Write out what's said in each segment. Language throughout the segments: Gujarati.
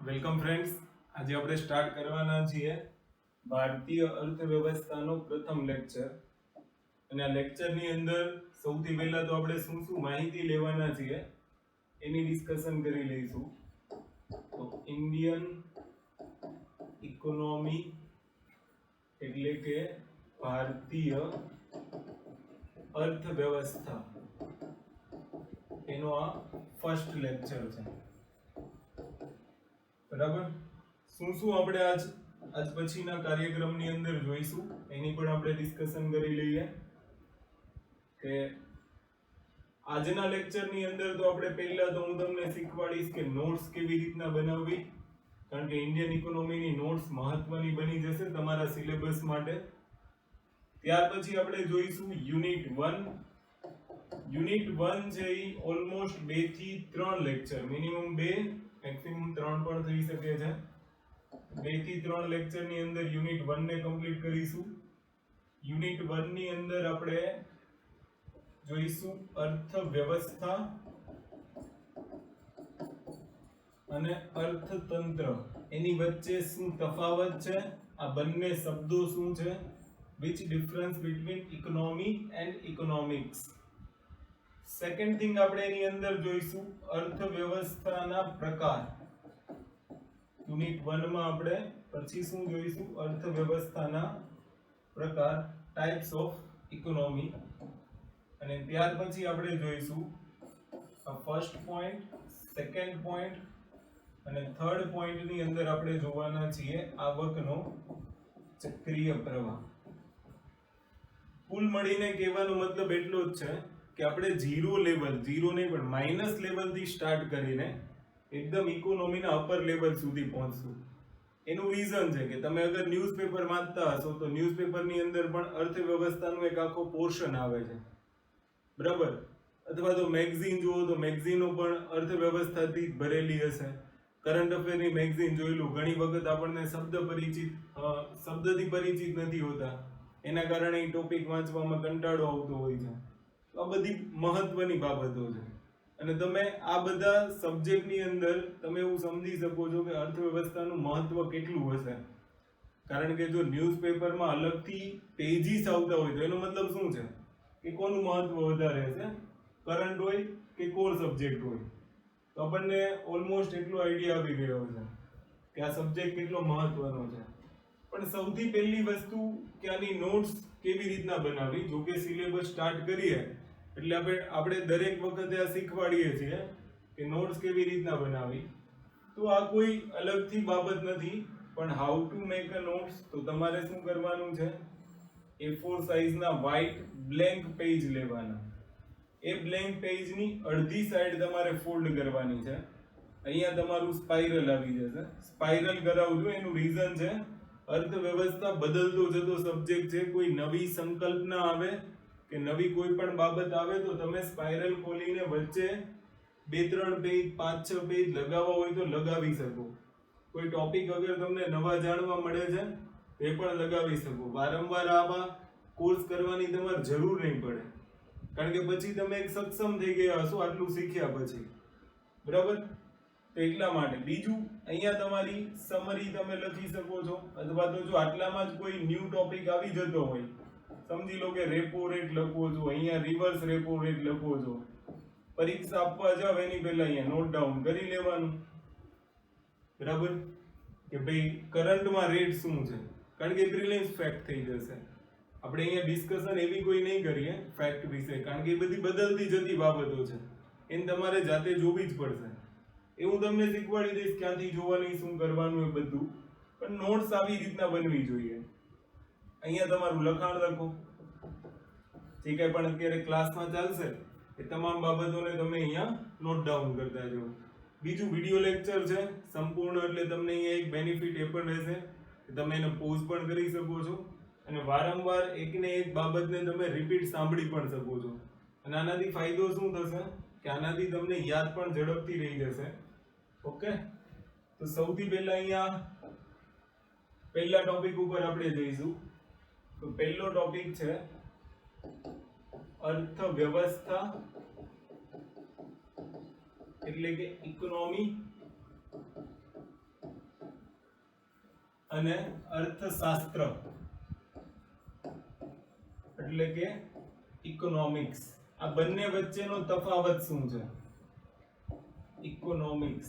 Welcome friends. આજે આપણે સ્ટાર્ટ કરવાના છીએ ભારતીય અર્થવ્યવસ્થાનો પ્રથમ લેક્ચર. અને આ લેક્ચરની અંદર સૌથી પહેલા તો આપણે શું શું માહિતી લેવાના છીએ એની ડિસ્કશન કરી લઈશું. તો ઇન્ડિયન ઇકોનોમી એટલે કે ભારતીય અર્થવ્યવસ્થા એનો આ ફર્સ્ટ લેક્ચર છે. બરાબર. શું શું આપણે આજ પછીના કાર્યક્રમની અંદર જોઈશું એની પણ આપણે ડિસ્કશન કરી લઈએ. કે આજના લેક્ચરની અંદર તો આપણે પહેલા તો હું તમને શીખવાડીશ કે નોટ્સ કેવી રીતના બનાવવી, કારણ કે ઇન્ડિયન ઇકોનોમીની નોટ્સ મહત્વની બની જશે તમારા સિલેબસ માટે. ત્યાર પછી આપણે જોઈશું યુનિટ 1. યુનિટ 1 છે એ ઓલમોસ્ટ 2 થી 3 લેક્ચર, મિનિમમ 2 મેક્સિમમ 3 પણ થઈ શકે છે. 2 થી 3 લેક્ચર ની અંદર યુનિટ 1 ને કમ્પ્લીટ કરીશું. યુનિટ 1 ની અંદર આપણે જોઈશું અર્થવ્યવસ્થા અને અર્થતંત્ર, એની વચ્ચે શું તફાવત છે, આ બંને શબ્દો શું છે, which difference between economy and economics. Second thing આપણે એની અંદર જોઈશું અર્થવ્યવસ્થાના પ્રકાર. યુનિટ 1 માં આપણે પછી શું જોઈશું? અર્થવ્યવસ્થાના પ્રકાર, ટાઇપ્સ ઓફ ઇકોનોમી. અને ત્યાર પછી આપણે જોઈશું આ ફર્સ્ટ પોઈન્ટ, સેકન્ડ પોઈન્ટ અને થર્ડ પોઈન્ટ ની અંદર આપણે જોવાના છીએ આવકનો ચક્રીય પ્રવાહ. કુલ મળીને કહેવાનો મતલબ એટલો જ છે કે આપણે ઝીરો લેવલ, ઝીરો નહીં પણ માઇનસ લેવલથી સ્ટાર્ટ કરીને એકદમ ઇકોનોમીના અપર લેવલ સુધી પહોંચશું. એનું રીઝન છે કે તમે અગર ન્યૂઝપેપર વાંચતા હશો તો ન્યૂઝપેપરની અંદર પણ અર્થવ્યવસ્થાનો એક આખો પોર્શન આવે છે, બરાબર? અથવા તો મેગઝીન જુઓ તો મેગઝીનો પણ અર્થવ્યવસ્થાથી જ ભરેલી હશે. કરંટ અફેરની મેગઝીન જોઈ લો, ઘણી વખત આપણને શબ્દથી પરિચિત નથી હોતા, એના કારણે એ ટોપિક વાંચવામાં કંટાળો આવતો હોય છે. આ બધી મહત્વની બાબતો છે. અને તમે આ બધા સબ્જેક્ટની અંદર તમે એવું સમજી શકો છો કે અર્થવ્યવસ્થાનું મહત્વ કેટલું હશે. કારણ કે જો ન્યૂઝપેપરમાં અલગથી પેજીસ આવતા હોય તો એનો મતલબ શું છે કે કોનું મહત્વ વધારે છે, કરંટ હોય કે કોર સબ્જેક્ટ હોય. તો આપણને ઓલમોસ્ટ એટલો આઈડિયા આવી ગયો છે કે આ સબ્જેક્ટ કેટલો મહત્વનો છે. પણ સૌથી પહેલી વસ્તુ કે આની નોટ્સ કેવી રીતના બનાવવી. જો કે સિલેબસ સ્ટાર્ટ કરીએ એટલે આપણે દરેક વખતે આ શીખવાડીએ છીએ કે નોટ્સ કેવી રીતના બનાવવી. તો આ કોઈ અલગથી બાબત નથી, પણ how to make a notes. તો તમારે શું કરવાનું છે, A4 સાઇઝના વ્હાઇટ બ્લેન્ક પેજ લેવાના. એ બ્લેન્ક પેજની અડધી સાઈડ તમારે ફોલ્ડ કરવાની છે. અહીંયા તમારું સ્પાઇરલ આવી જશે. સ્પાઇરલ કરાવજો, એનું રીઝન છે અર્થવ્યવસ્થા બદલતો જતો સબ્જેક્ટ છે. કોઈ નવી સંકલ્પના આવે કે નવી કોઈ પણ બાબત આવે તો તમે સ્પાઇરલ ખોલીને વચ્ચે 2-3 પેજ, 5-6 પેજ લગાવવા હોય તો લગાવી શકો. કોઈ ટોપિક અગર તમને નવા જાણવા મળે છે તો એ પણ લગાવી શકો. વારંવાર આવા કોર્સ કરવાની તમારે જરૂર નહીં પડે, કારણ કે પછી તમે એક સક્ષમ થઈ ગયા હશો આટલું શીખ્યા પછી, બરાબર? તો એટલા માટે. બીજું, અહીંયા તમારી સમરી તમે લખી શકો છો, અથવા તો જો આટલામાં જ કોઈ ન્યૂ ટોપિક આવી જતો હોય, સમજી લો કે રેપો રેટ લખવો છો, અહીંયા રિવર્સ રેપો રેટ લખવો છો, પરીક્ષા આપવા જાવ એની પહેલા અહીંયા નોટ ડાઉન કરી લેવાનું, બરાબર? કે ભાઈ કરંટમાં રેટ શું છે, કારણ કે પ્રિલિમ્સ ફેક્ટ થઈ જશે. આપણે અહીંયા ડિસ્કશન એવી કોઈ નહીં કરીએ ફેક્ટ વિશે, કારણ કે એ બધી બદલતી જતી બાબતો છે, એને તમારે જાતે જોવી જ પડશે. એ હું તમને શીખવાડી દઈશ ક્યાંથી જોવાની, શું કરવાનું, એ બધું. પણ નોટ્સ આવી રીતના બનવી જોઈએ. અહીંયા તમારું લખાણ લખો, જે કંઈ પણ અત્યારે ક્લાસમાં ચાલશે એ તમામ બાબતોને તમે અહીંયા નોટ ડાઉન કરતા જાઓ. બીજું, વિડિયો લેક્ચર છે સંપૂર્ણ, એટલે તમને અહીંયા એક બેનિફિટ એ પણ રહેશે કે તમે એને પોઝ પણ કરી શકો છો અને વારંવાર એકને એક બાબતને તમે રિપીટ સાંભળી પણ શકો છો. અને આનાથી ફાયદો શું થશે કે આનાથી તમને યાદ પણ ઝડપથી રહી જશે. ઓકે, તો સૌથી પહેલા અહીંયા પહેલા ટોપિક ઉપર આપણે જઈશું. તો પહેલો ટોપિક છે અર્થવ્યવસ્થા એટલે કે ઇકોનોમી અને અર્થશાસ્ત્ર એટલે કે ઇકોનોમિક્સ. આ બંને વચ્ચેનો તફાવત શું છે? ઇકોનોમિક્સ.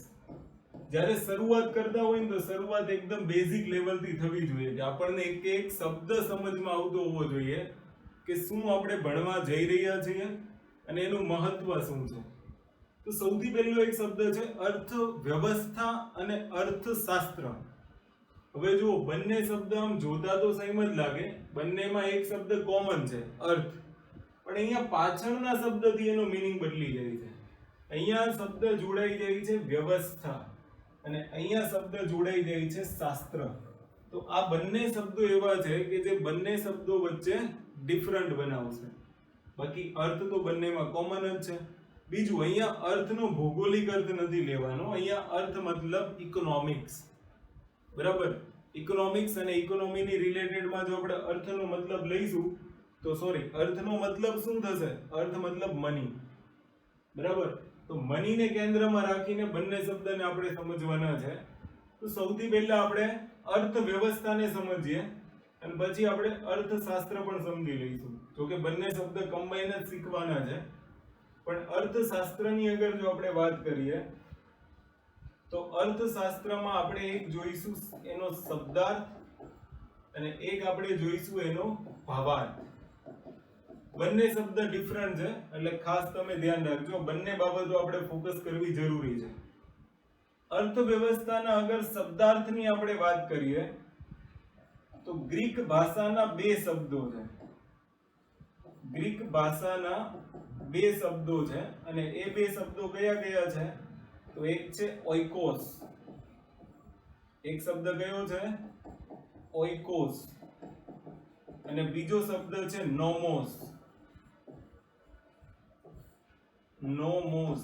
જ્યારે શરૂઆત કરતા હોય ને તો શરૂઆત એકદમ બેઝિક લેવલથી થવી જોઈએ કે આપણને એક એક શબ્દ સમજમાં આવતો હોવો જોઈએ કે શું આપણે ભણવા જઈ રહ્યા છીએ અને એનું મહત્વ શું છે. તો સૌથી પહેલો એક શબ્દ છે અર્થવ્યવસ્થા અને અર્થશાસ્ત્ર. હવે જુઓ, બંને શબ્દ આમ જોતા તો સેમ જ લાગે, બંનેમાં એક શબ્દ કોમન છે અર્થ, પણ અહીંયા પાછળના શબ્દથી એનો મીનિંગ બદલી જાય છે. અહીંયા શબ્દ જોડાઈ જાય છે વ્યવસ્થા અને અહીંયા શબ્દ જોડાઈ જાય છે શાસ્ત્ર. તો આ બંને શબ્દો એવા છે કે જે બંને શબ્દો વચ્ચે ડિફરન્ટ બનાવશે. બાકી અર્થ તો બંનેમાં કોમન જ છે. બીજું, અહીંયા અર્થનો ભૌગોલિક અર્થ નથી લેવાનો, અહીંયા અર્થ મતલબ ઇકોનોમિક્સ. બરાબર? ઇકોનોમિક્સ અને ઇકોનોમીની રિલેટેડમાં જો આપણે અર્થનો મતલબ લઈશું તો અર્થનો મતલબ શું થશે? અર્થ મતલબ મની. બરાબર? તો મનીને કેન્દ્રમાં રાખીને બંને શબ્દને આપણે સમજવાના છે. તો સૌથી પહેલા આપણે અર્થવ્યવસ્થાને સમજીએ અને પછી આપણે અર્થશાસ્ત્ર પણ સમજી લઈશું. જો કે બંને શબ્દ કમ્બાઈન જ શીખવાના છે, પણ અર્થશાસ્ત્રની અગર જો આપણે વાત કરીએ તો અર્થશાસ્ત્રમાં આપણે એક જોઈશું એનો શબ્દાર્થ અને એક આપણે જોઈશું એનો ભાવાર્થ. બંને શબ્દ ડિફરન્ટ છે એટલે ખાસ તમે ધ્યાન રાખજો. બંને બાબતો આપણે ફોકસ કરવી જરૂરી છે. અર્થવ્યવસ્થાના અગર શબ્દાર્થની આપણે વાત કરીએ તો ગ્રીક ભાષાના બે શબ્દો છે. ગ્રીક ભાષાના બે શબ્દો છે અને એ બે શબ્દો કયા કયા છે? તો એક છે ઓઇકોસ. એક શબ્દ કયો છે? ઓઇકોસ. અને બીજો શબ્દ છે નોમોસ. નોમોસ.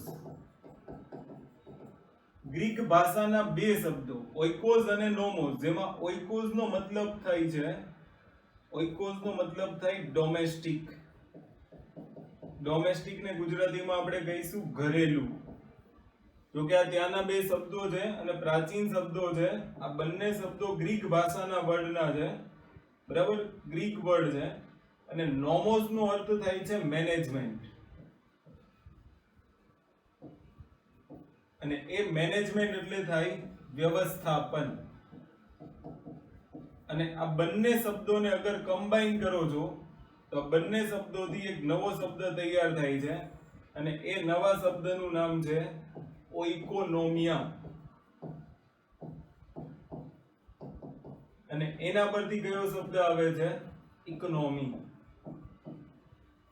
ગ્રીક ભાષાના બે શબ્દો ઓઇકોસ અને નોમોસ, જેમાં ઓઇકોસ નો મતલબ થાય ડોમેસ્ટિક. ડોમેસ્ટિક ને ગુજરાતીમાં આપણે કહીશું ઘરેલું. જો કે આ ત્યાંના બે શબ્દો છે અને પ્રાચીન શબ્દો છે. આ બંને શબ્દો ગ્રીક ભાષાના વર્ડના છે. બરાબર? ગ્રીક વર્ડ છે. અને નોમોસ નો અર્થ થાય છે મેનેજમેન્ટ. અને એ મેનેજમેન્ટ એટલે થાય વ્યવસ્થાપન. અને આ બંને શબ્દોને અગર કમ્બાઈન કરો છો તો બંને શબ્દોથી એક નવો શબ્દ તૈયાર થાય છે અને એ નવા શબ્દનું નામ છે ઓઇકોનોમિયા. અને એના પરથી કયો શબ્દ આવે છે? ઇકોનોમી.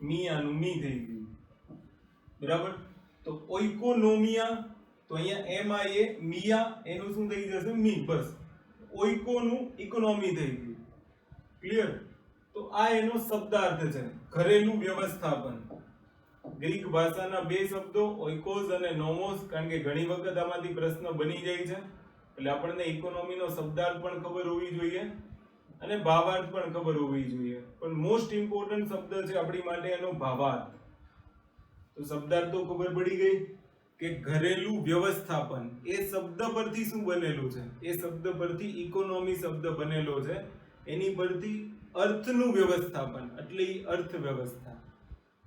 મિયાનું મી થઈ ગયું. બરાબર? તો ઓઇકોનોમિયા, તો અહીંયા એમાં એ મિયા એનું શું થઈ જશે? મી. બસ. ઓઇકોનું ઇકોનોમી થઈ ગયું. ક્લિયર? તો આ એનો શબ્દાર્થ છે, ઘરેલું વ્યવસ્થાપન. ગ્રીક ભાષાના બે શબ્દો ઓઇકોસ અને નોમોસ, કારણ કે ઘણી વખત આમાંથી પ્રશ્ન બની જાય છે એટલે આપણને ઇકોનોમીનો શબ્દાર્થ પણ ખબર હોવી જોઈએ અને ભાવાર્થ પણ ખબર હોવી જોઈએ. પણ મોસ્ટ ઇમ્પોર્ટન્ટ શબ્દ છે આપણી માટે એનો ભાવાર્થ. તો શબ્દાર્થ તો ખબર પડી ગઈ કે ઘરેલું વ્યવસ્થાપન. એ શબ્દ પરથી શું બનેલું છે? એ શબ્દ પરથી ઇકોનોમી શબ્દ બનેલો છે. એની પરથી અર્થનું વ્યવસ્થાપન એટલે અર્થવ્યવસ્થા.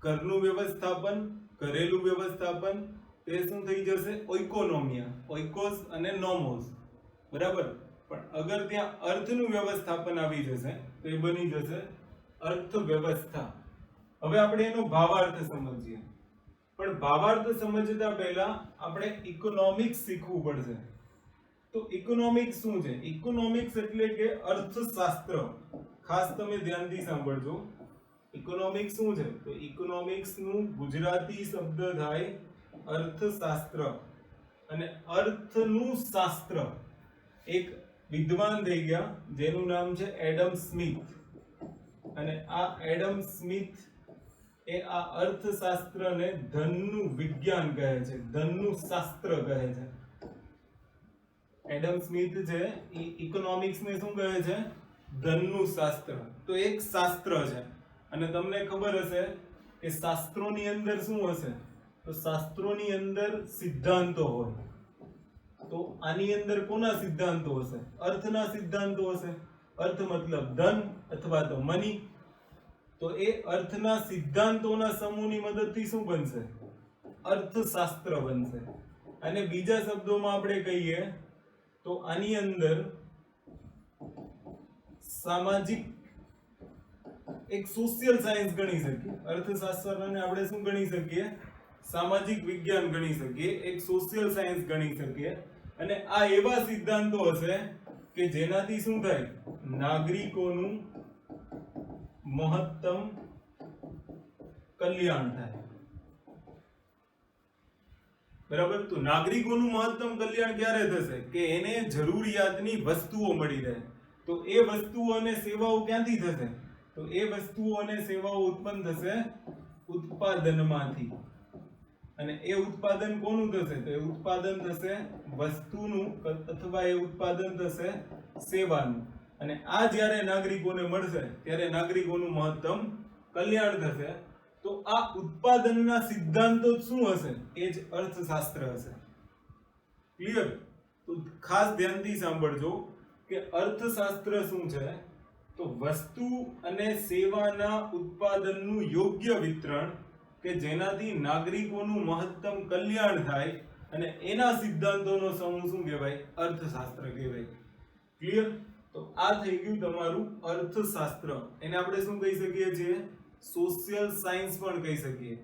ઘરનું વ્યવસ્થાપન, ઘરેલું વ્યવસ્થાપન, તે શું થઈ જશે? ઓઇકોનોમિયા. ઓઇકોસ અને નોમોસ. બરાબર? પણ અગર ત્યાં અર્થનું વ્યવસ્થાપન આવી જશે તો એ બની જશે અર્થવ્યવસ્થા. હવે આપણે એનો ભાવાર્થ સમજીએ. પણ ભાવાર્થ સમજતા પહેલા આપણે ઇકોનોમિક્સ શીખવું પડશે. તો ઇકોનોમિક્સ શું છે? ઇકોનોમિક્સ એટલે કે અર્થશાસ્ત્ર. ખાસ તમે ધ્યાનથી સાંભળજો. ઇકોનોમિક્સ શું છે? તો ઇકોનોમિક્સ નું ગુજરાતી શબ્દ થાય અર્થશાસ્ત્ર. અને અર્થનું શાસ્ત્ર એક વિદ્વાન થઈ ગયા જેનું નામ છે એડમ સ્મિથ. અને આ એડમ સ્મિથ એ આ અર્થશાસ્ત્રને ધનનું વિજ્ઞાન કહે છે, ધનનું શાસ્ત્ર કહે છે. એડમ સ્મિથ છે એ ઇકોનોમિક્સ ને શું કહે છે? ધનનું શાસ્ત્ર. તો એક શાસ્ત્ર છે. અને તમને ખબર હશે કે શાસ્ત્રોની અંદર શું હશે? તો શાસ્ત્રોની અંદર સિદ્ધાંતો હોય. તો આની અંદર કોના સિદ્ધાંતો હશે? અર્થના સિદ્ધાંતો હશે. અર્થ મતલબ ધન અથવા તો મની. તો એ અર્થના સિદ્ધાંતોના સમૂહની મદદથી શું બનશે? અર્થશાસ્ત્ર બનશે. અને બીજા શબ્દોમાં આપણે કહીએ તો આની અંદર સામાજિક એક સોશિયલ સાયન્સ ગણી શકીએ. અર્થશાસ્ત્રને આપણે શું ગણી શકીએ? સામાજિક વિજ્ઞાન ગણી શકીએ, એક સોશિયલ સાયન્સ ગણી શકીએ. અને આ એવા સિદ્ધાંતો હશે કે જેનાથી શું થાય? નાગરિકોનું મહત્તમ કલ્યાણ થાય. બરાબર. તો નાગરિકોનું મહત્તમ કલ્યાણ ક્યારે થશે? કે એને જરૂરિયાતની વસ્તુઓ મળી રહે. તો એ વસ્તુઓ અને સેવાઓ ક્યાંથી થશે? તો એ વસ્તુઓ અને સેવાઓ ઉત્પન્ન થશે ઉત્પાદનમાંથી. અને એ ઉત્પાદન કોનું થશે? તો એ ઉત્પાદન થશે વસ્તુનું અથવા એ ઉત્પાદન થશે સેવાનું. અને આ જ્યારે નાગરિકોને મળશે ત્યારે નાગરિકોનું મહત્તમ કલ્યાણ થશે. તો આ ઉત્પાદનના સિદ્ધાંતો શું હશે? એ જ અર્થશાસ્ત્ર હશે. ક્લિયર? તો ખાસ ધ્યાનથી સાંભળજો કે અર્થશાસ્ત્ર શું છે? તો વસ્તુ અને સેવાના ઉત્પાદનનું યોગ્ય વિતરણ કે જેનાથી નાગરિકોનું મહત્તમ કલ્યાણ થાય અને એના સિદ્ધાંતોનો સમૂહ શું કહેવાય? અર્થશાસ્ત્ર કહેવાય. ક્લિયર? તો આ થઈ ગયું તમારું અર્થશાસ્ત્ર. એને આપણે શું કહી શકીએ છીએ? સોશિયલ સાયન્સ પણ કહી શકીએ.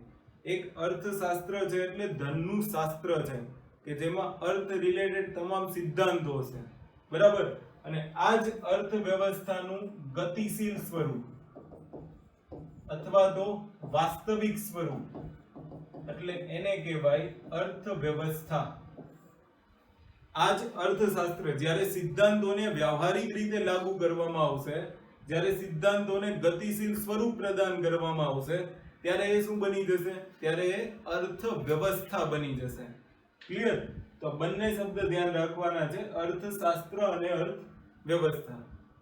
એક અર્થશાસ્ત્ર છે એટલે ધનનું શાસ્ત્ર છે કે જેમાં અર્થ રિલેટેડ તમામ સિદ્ધાંતો હશે. બરાબર. અને આ જ અર્થવ્યવસ્થાનું ગતિશીલ સ્વરૂપ અથવા તો વાસ્તવિક સ્વરૂપ એટલે એને કહેવાય અર્થવ્યવસ્થા. આ જ અર્થશાસ્ત્ર જ્યારે સિદ્ધાંતોને વ્યવહારિક રીતે લાગુ કરવામાં આવશે, જ્યારે સિદ્ધાંતોને ગતિશીલ સ્વરૂપ પ્રદાન કરવામાં આવશે ત્યારે એ શું બની જશે? ત્યારે એ અર્થવ્યવસ્થા બની જશે. ક્લિયર? તો બંને શબ્દ ધ્યાન રાખવાના છે, અર્થશાસ્ત્ર અને અર્થવ્યવસ્થા.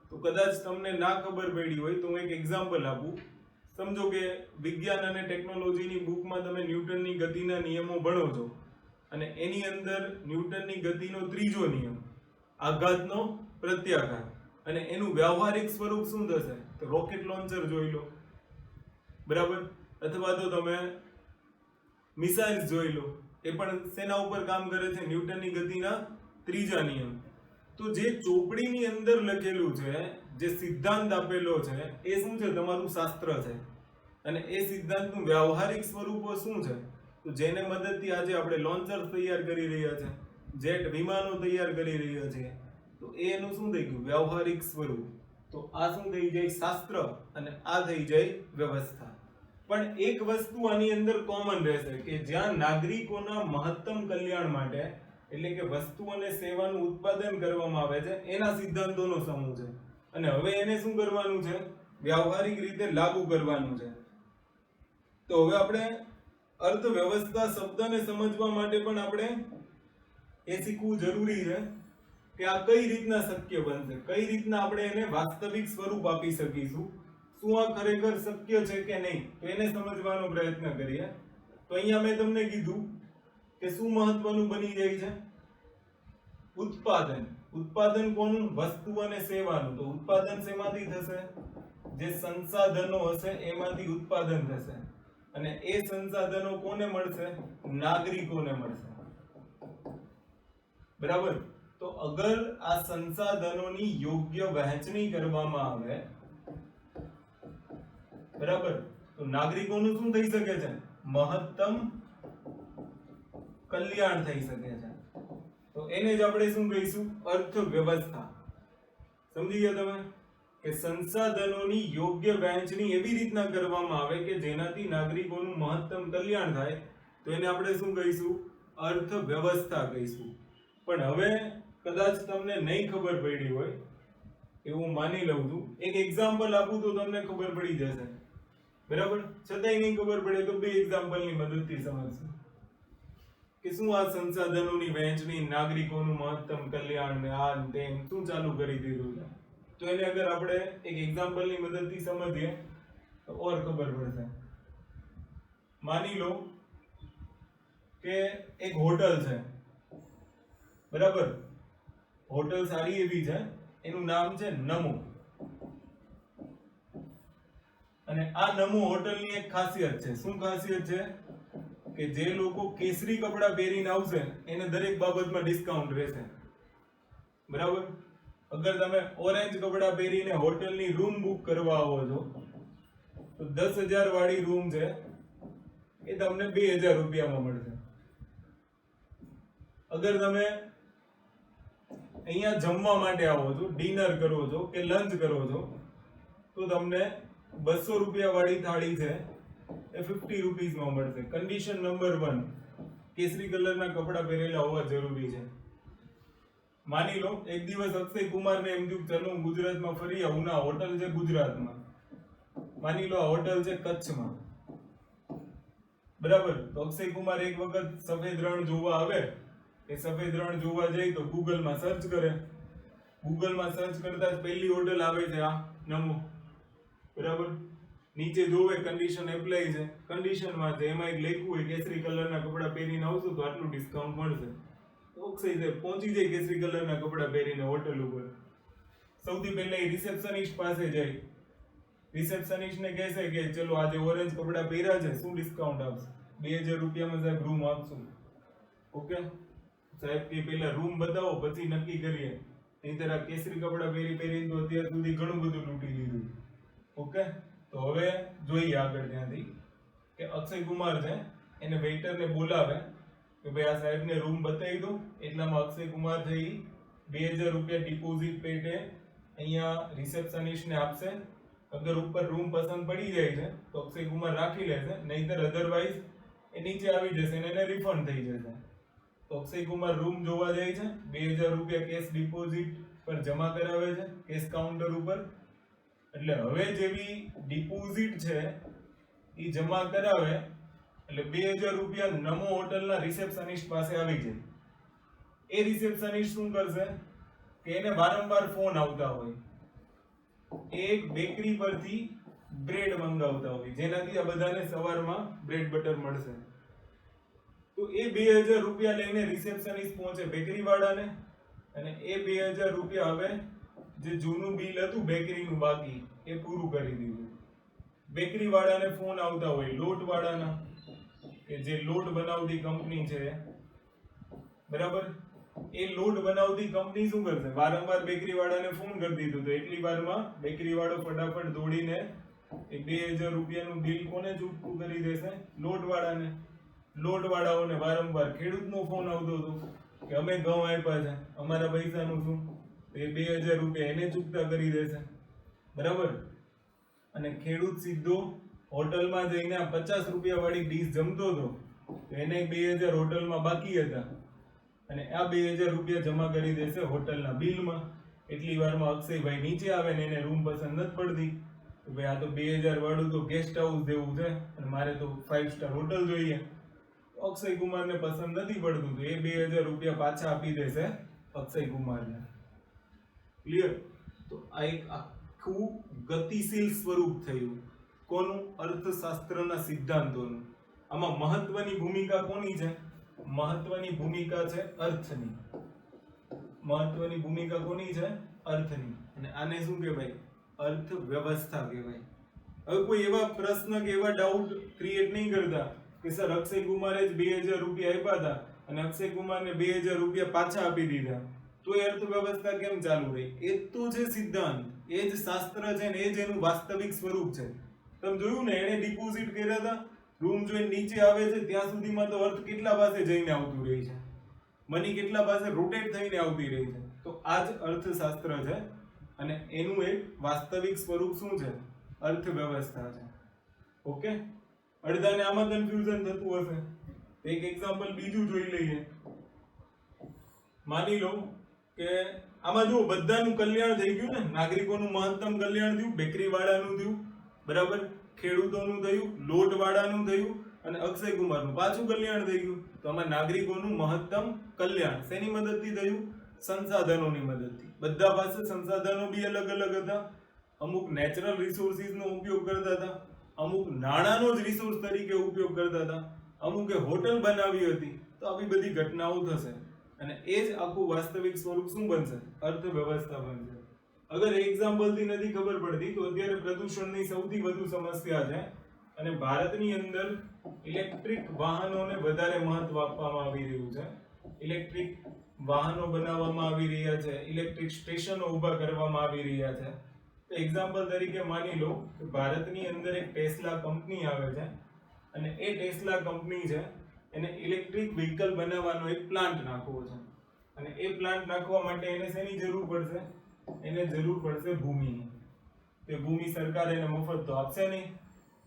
તો કદાચ તમને ના ખબર પડી હોય તો હું એક એક્ઝામ્પલ આપું. સમજો કે વિજ્ઞાન અને ટેકનોલોજીની બુકમાં તમે ન્યૂટનની ગતિના નિયમો ભણો છો અને એની અંદર ન્યૂટનની ગતિનો ત્રીજો નિયમ આઘાતનો પ્રત્યાઘાત અને એનું વ્યવહારિક સ્વરૂપ શું થશે? તો રોકેટ લોન્ચર જોઈ લો. બરાબર. અથવા તો તમે મિસાઇલ્સ જોઈ લો. એ પણ શેના ઉપર કામ કરે છે? ન્યૂટનની ગતિના ત્રીજા નિયમ. તો જે ચોપડીની અંદર લખેલું છે, જે સિદ્ધાંત આપેલો છે એ શું છે? તમારું શાસ્ત્ર છે. અને એ સિદ્ધાંતનું વ્યવહારિક સ્વરૂપો શું છે? તો જેને મદદથી આજે આપણે લોન્ચર તૈયાર કરી રહ્યા છે, જેટ વિમાનો તૈયાર કરી રહ્યા છે, તો એનું શું થઈ ગયું? વ્યવહારિક સ્વરૂપ. તો આ શું થઈ જાય? શાસ્ત્ર. અને આ થઈ જાય વ્યવસ્થા. પણ એક વસ્તુ આની અંદર કોમન રહેશે કે જ્યાં નાગરિકોના મહત્તમ કલ્યાણ માટે એટલે કે વસ્તુ અને સેવાનું ઉત્પાદન કરવામાં આવે છે એના સિદ્ધાંતોનો સમૂહ છે. અને હવે એને શું કરવાનું છે? વ્યવહારિક રીતે લાગુ કરવાનું છે. તો હવે આપણે અર્થવ્યવસ્થા શબ્દને સમજવા માટે પણ આપણે એ શીખવું જરૂરી છે કે આ કઈ રીતના શક્ય બનશે, કઈ રીતના આપણે એને વાસ્તવિક સ્વરૂપ આપી શકીશું, શું આ ખરેખર શક્ય છે કે નહીં, તો એને સમજવાનો પ્રયત્ન કરીએ. તો અહીંયા મેં તમને કીધું કે શું મહત્વનું બની જાય છે? ઉત્પાદન. ઉત્પાદન કોનું? વસ્તુ અને સેવાનું. તો ઉત્પાદન શેમાંથી થશે? જે સંસાધનો હશે એમાંથી ઉત્પાદન થશે. અને એ સંસાધનો કોને મળશે? નાગરિકોને મળશે. બરાબર. તો અગર આ સંસાધનોની યોગ્ય વહેંચણી કરવામાં આવે, બરાબર, તો નાગરિકોનું શું થઈ શકે છે? મહત્તમ કલ્યાણ થઈ શકે છે. તો એને જ આપણે શું કહીશું? અર્થવ્યવસ્થા. સમજી ગયા તમે? કે સંસાધનોની યોગ્ય વહેંચણી એવી રીતના કરવામાં આવે કે જેનાથી નાગરિકોનું મહત્તમ કલ્યાણ થાય, તો એને આપણે શું કહીશું? અર્થવ્યવસ્થા કહીશું. પણ હવે કદાચ તમને નહીં ખબર પડી હોય એવું માની લઉં છું, એક એક્ઝામ્પલ આપું તો તમને ખબર પડી જશે. બરાબર. છતાંય નહીં ખબર પડે તો બે એક્ઝામ્પલની મદદથી સમજશું કે શું આ સંસાધનોની વહેંચણી, નાગરિકોનું મહત્તમ કલ્યાણ ને આ તેમ શું ચાલુ કરી દીધું છે. તો એને અગર આપણે એક એક્ઝામ્પલની મદદથી સમજીએ તો ઓર ખબર પડશે. માની લો કે એક હોટલ છે. બરાબર. હોટલ સારી એવી છે, એનું નામ છે નમો. અને આ નમો હોટલની એક ખાસિયત છે. શું ખાસિયત છે? કે જે લોકો કેસરી કપડા પહેરીને આવશે એને દરેક બાબતમાં ડિસ્કાઉન્ટ રહેશે. બરાબર. અગર તમે ઓરેન્જ કપડા પહેરીને હોટલની રૂમ બુક કરવા આવો છો તો 10,000 વાળી રૂમ છે એ તમને 2,000 રૂપિયામાં મળશે. અગર તમે અહીંયા જમવા માટે આવો છો, ડિનર કરો છો કે લંચ કરો છો તો તમને 200 રૂપિયા વાળી થાળી છે એ 50 રૂપીસમાં મળશે. કન્ડિશન નંબર 1, કેસરી કલરના કપડા પહેરેલા હોવા જરૂરી છે. માની લો એક દિવસ અક્ષય કુમારને એમ થયું ચલો હું ગુજરાતમાં ફરી આવું. ના, હોટલ છે ગુજરાતમાં. માની લો આ હોટલ છે કચ્છમાં. બરાબર. તો અક્ષય કુમાર એક વખત સફેદ રણ જોવા આવે, એ સફેદ રણ જોવા જાય તો ગૂગલમાં સર્ચ કરે. ગૂગલમાં સર્ચ કરતા જ પહેલી હોટલ આવે છે આ નમો. બરાબર. નીચે જોવે કન્ડિશન એપ્લાય છે, કન્ડિશનમાં છે એમાં એક લખ્યું હોય કેસરી કલરના કપડા પહેરીને આવશો તો આટલું ડિસ્કાઉન્ટ મળશે. અક્ષય છે પહોંચી જાય કેસરી કલરના કપડા પહેરીને હોટલ ઉપર. સૌથી પહેલા એ રિસેપ્શનિસ્ટ પાસે જાય. રિસેપ્શનિસ્ટને કહેશે કે ચલો આજે ઓરેન્જ કપડા પહેર્યા છે, શું ડિસ્કાઉન્ટ આપશે? 2,000 રૂપિયામાં સાહેબ રૂમ આપશું. ઓકે સાહેબ કે પહેલા રૂમ બતાવો પછી નક્કી કરીએ. નહીંતર આ કેસરી કપડા પહેરીને તો અત્યાર સુધી ઘણું બધું લૂંટી લીધું. ઓકે, તો હવે જોઈએ આગળ ત્યાંથી કે અક્ષય કુમાર છે એને વેઇટરને બોલાવે કે ભાઈ આ સાહેબને રૂમ બતાવી દો. એટલામાં અક્ષય કુમાર છે ઈ 2,000 રૂપિયા ડિપોઝિટ પેટે અહીંયા રિસેપ્શનિસ્ટને આપશે. અગર ઉપર રૂમ પસંદ પડી જાય છે તો અક્ષય કુમાર રાખી લેશે, નહીંતર અધરવાઇઝ એ નીચે આવી જશે અને એને રિફંડ થઈ જશે. તો અક્ષય કુમાર રૂમ જોવા જાય છે, 2,000 રૂપિયા કેશ ડિપોઝિટ પર જમા કરાવે છે કેશ કાઉન્ટર ઉપર. એટલે હવે જેવી ડિપોઝિટ છે એ જમા કરાવે એટલે 2,000 રૂપિયા નમો હોટલના રિસેપ્શનિસ્ટ પાસે આવી જાય. એ રિસેપ્શનિસ્ટ શું કરશે કે એને વારંવાર ફોન આવતા હોય. એક બેકરી પરથી બ્રેડ મંગાવતા હોય જેનાથી આ બધાને સવારમાં બ્રેડ બટર મળશે. તો એ 2,000 રૂપિયા લઈને રિસેપ્શનિસ્ટ પહોંચે બેકરી વાળાને અને એ 2,000 રૂપિયા હવે જે જૂનું બિલ હતું બેકરીનું બાકી એ પૂરું કરી દીધું. બેકરી વાળાને ફોન આવતા હોય લોટ વાળાના કે જે લોટ બનાવતી કંપની છે. બરાબર. એ લોટ બનાવતી કંપની શું કરશે? વારંવાર બેકરી વાળાને ફોન કરી દીધું તો એટલી વારમાં બેકરી વાળો ફટાફટ દોડીને એ 2,000 રૂપિયાનું બિલ કોને ચૂકતું કરી દેશે? લોટ વાળાને. લોટ વાળાઓને વારંવાર ખેડૂતનો ફોન આવતો હતો કે અમે ઘઉં આપ્યા છે, અમારા પૈસાનું શું? એ 2,000 રૂપિયા એને ચૂકતા કરી દેશે. બરાબર. અને ખેડૂત સીધો હોટલમાં જઈને 50 રૂપિયા વાળી ડીશ જમતો હતો તો એને 2,000 હોટલમાં બાકી હતા અને આ 2,000 રૂપિયા જમા કરી દેશે હોટલના બિલમાં. એટલી વારમાં અક્ષયભાઈ નીચે આવે ને એને રૂમ પસંદ નથી પડતી તો ભાઈ આ તો 2,000 વાળું તો ગેસ્ટ હાઉસ જેવું છે અને મારે તો 5 સ્ટાર હોટલ જોઈએ. અક્ષય કુમારને પસંદ નથી પડતું તો એ 2,000 રૂપિયા પાછા આપી દેશે અક્ષય કુમારને. ક્લિયર? તો આ એક આખું ગતિશીલ સ્વરૂપ થયું. કોનું? અર્થશાસ્ત્રના સિદ્ધાંતોનું. આમાં મહત્વની ભૂમિકા કોની છે? મહત્વની ભૂમિકા છે અર્થની. મહત્વની ભૂમિકા કોની છે? અર્થની. અને આને શું કહેવાય? અર્થવ્યવસ્થા કહેવાય. હવે કોઈ એવા પ્રશ્ન કે એવા ડાઉટ ક્રિએટ નહીં કરતા કે સર અક્ષય કુમારે જ 2,000 રૂપિયા આપ્યા હતા અને અક્ષય કુમારને 2,000 રૂપિયા પાછા આપી દીધા તો એ અર્થવ્યવસ્થા કેમ ચાલુ રહી? એ જ તો છે સિદ્ધાંત, એ જ શાસ્ત્ર છે ને એ જ એનું વાસ્તવિક સ્વરૂપ છે. તમે જોયું ને એને ડિપોઝિટ કર્યા હતા, રૂમ જોઈને નીચે આવે છે ત્યાં સુધીમાં તો અર્થ કેટલા પાસે જઈને આવતું રહે છે, મની કેટલા પાસે રોટેટ થઈને આવતી રહી છે. તો આ જ અર્થશાસ્ત્ર છે અને એનું એક વાસ્તવિક સ્વરૂપ શું છે? અર્થવ્યવસ્થા છે. ઓકે, અડધાને આમાં કન્ફ્યુઝન થતું હશે. એક એક્ઝામ્પલ બીજું જોઈ લઈએ. માની લો કે આમાં જો બધાનું કલ્યાણ થઈ ગયું ને, નાગરિકોનું મહત્તમ કલ્યાણ થયું, બેકરી વાળાનું થયું, બરાબર, ખેડૂતોનું થયું, લોટ વાળાનું થયું અને અક્ષય કુમારનું પાછું કલ્યાણ થઈ ગયું. તો આમાં નાગરિકોનું મહત્તમ કલ્યાણ શેની મદદથી થયું? સંસાધનોની મદદથી. બધા પાસે સંસાધનો બી અલગ અલગ હતા. અમુક નેચરલ રિસોર્સિસનો ઉપયોગ કરતા હતા, અમુક નાણાંનો જ રિસોર્સ તરીકે ઉપયોગ કરતા હતા, અમુકે હોટલ બનાવી હતી. તો આવી બધી ઘટનાઓ થશે. અને એ જ આખું વાસ્તવિક સ્વરૂપ શું બનશે? અર્થવ્યવસ્થા બનશે. અગર એક્ઝામ્પલથી નથી ખબર પડતી તો અત્યારે પ્રદૂષણની સૌથી વધુ સમસ્યા છે અને ભારતની અંદર ઇલેક્ટ્રિક વાહનોને વધારે મહત્વ આપવામાં આવી રહ્યું છે. ઇલેક્ટ્રિક વાહનો બનાવવામાં આવી રહ્યા છે, ઇલેક્ટ્રિક સ્ટેશનો ઊભા કરવામાં આવી રહ્યા છે. તો એક્ઝામ્પલ તરીકે માની લો કે ભારતની અંદર એક ટેસ્લા કંપની આવે છે અને એ ટેસ્લા કંપની છે એને ઇલેક્ટ્રિક વ્હીકલ બનાવવાનો એક પ્લાન્ટ નાખવો છે અને એ પ્લાન્ટ નાખવા માટે એને શેની જરૂર પડશે? એને જરૂર પડશે ભૂમિની. તે ભૂમિ સરકાર એને મફત તો આપશે નહીં,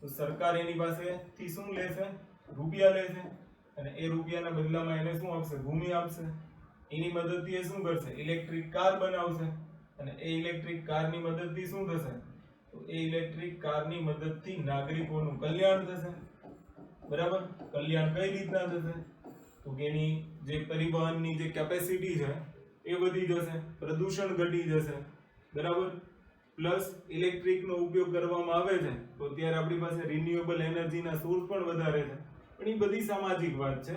તો સરકાર એની પાસેથી શું લેશે? રૂપિયા લેશે અને એ રૂપિયાના બદલામાં એને શું આપશે? ભૂમિ આપશે. એની મદદથી એ શું કરશે? ઇલેક્ટ્રિક કાર બનાવશે અને એ ઇલેક્ટ્રિક કારની મદદથી શું થશે? તો એ ઇલેક્ટ્રિક કારની મદદથી નાગરિકોનું કલ્યાણ થશે. બરાબર? કલ્યાણ કઈ રીતના થશે? તો કે એની જે પરિવહનની જે કેપેસિટી છે એ વધી જશે, પ્રદૂષણ ઘટી જશે. બરાબર? પ્લસ ઇલેક્ટ્રિકનો ઉપયોગ કરવામાં આવે છે તો અત્યારે આપણી પાસે રિન્યુએબલ એનર્જીના સોર્સ પણ વધારે છે. પણ એ બધી સામાજિક વાત છે.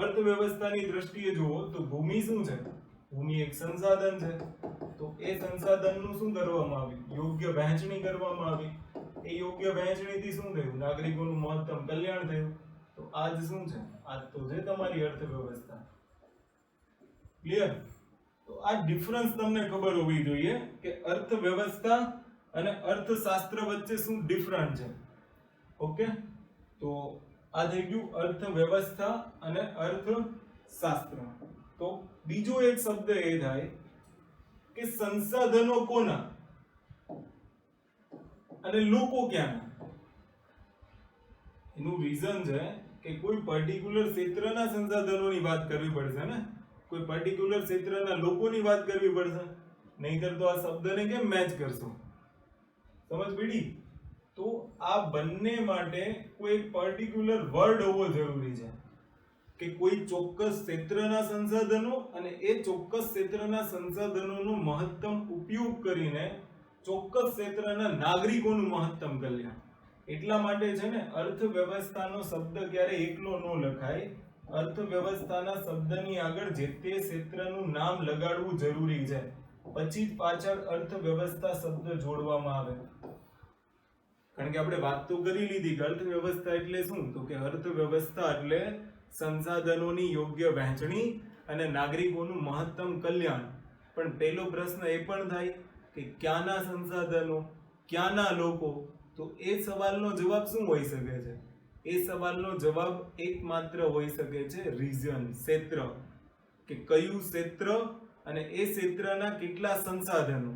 અર્થવ્યવસ્થાની દ્રષ્ટિએ જુઓ તો ભૂમિ શું છે? ભૂમિ એક સંસાધન છે. તો એ સંસાધનનું શું કરવામાં આવ્યું? યોગ્ય વહેંચણી કરવામાં આવી. એ યોગ્ય વહેંચણીથી શું થયું? નાગરિકોનું મહત્તમ કલ્યાણ થયું. તો આજ શું છે? આજ તો છે તમારી અર્થવ્યવસ્થા. ક્લિયર? તો આ ડિફરન્સ તમને ખબર હોવી જોઈએ કે અર્થવ્યવસ્થા અને અર્થશાસ્ત્ર વચ્ચે શું ડિફરન્સ છે. ઓકે, તો આ થઈ ગયું અર્થવ્યવસ્થા અને અર્થશાસ્ત્ર. તો બીજો એક શબ્દ એ થાય કે સંસાધનો કોના અને લોકો ક્યાંના. એનું રીઝન છે કે કોઈ પર્ટિક્યુલર ક્ષેત્રના સંસાધનોની વાત કરવી પડશે ને, કોઈ પર્ટિક્યુલર ક્ષેત્રના લોકોની વાત કરવી પડશે, નહીંતર તો આ શબ્દને કેમ મેચ કરશો? સમજ પડી? તો આ બંને માટે કોઈ પર્ટિક્યુલર વર્ડ હોવો જરૂરી છે કે કોઈ ચોક્કસ ક્ષેત્રના સંસાધનો અને એ ચોક્કસ ક્ષેત્રના સંસાધનોનો મહત્તમ ઉપયોગ કરીને ચોક્કસ ક્ષેત્રના નાગરિકોનું મહત્તમ કલ્યાણ. એટલા માટે છે ને અર્થવ્યવસ્થાનો શબ્દ ક્યારે એકલો ન લખાય. અર્થવ્યવસ્થાના શબ્દની આગળ જે તે ક્ષેત્રનું નામ લગાડવું જરૂરી છે, પછી જ પાછળ અર્થવ્યવસ્થા શબ્દ જોડવામાં આવે. કારણ કે આપણે વાત તો કરી લીધી કે અર્થવ્યવસ્થા એટલે શું? તો કે અર્થવ્યવસ્થા એટલે સંસાધનોની યોગ્ય વહેંચણી અને નાગરિકોનું મહત્તમ કલ્યાણ. પણ પહેલો પ્રશ્ન એ પણ થાય કે ક્યાંના સંસાધનો, ક્યાંના લોકો? તો એ સવાલનો જવાબ શું હોઈ શકે છે? એ સવાલનો જવાબ એકમાત્ર હોઈ શકે છે રીજન, ક્ષેત્ર. કે કયું ક્ષેત્ર અને એ ક્ષેત્રના કેટલા સંસાધનો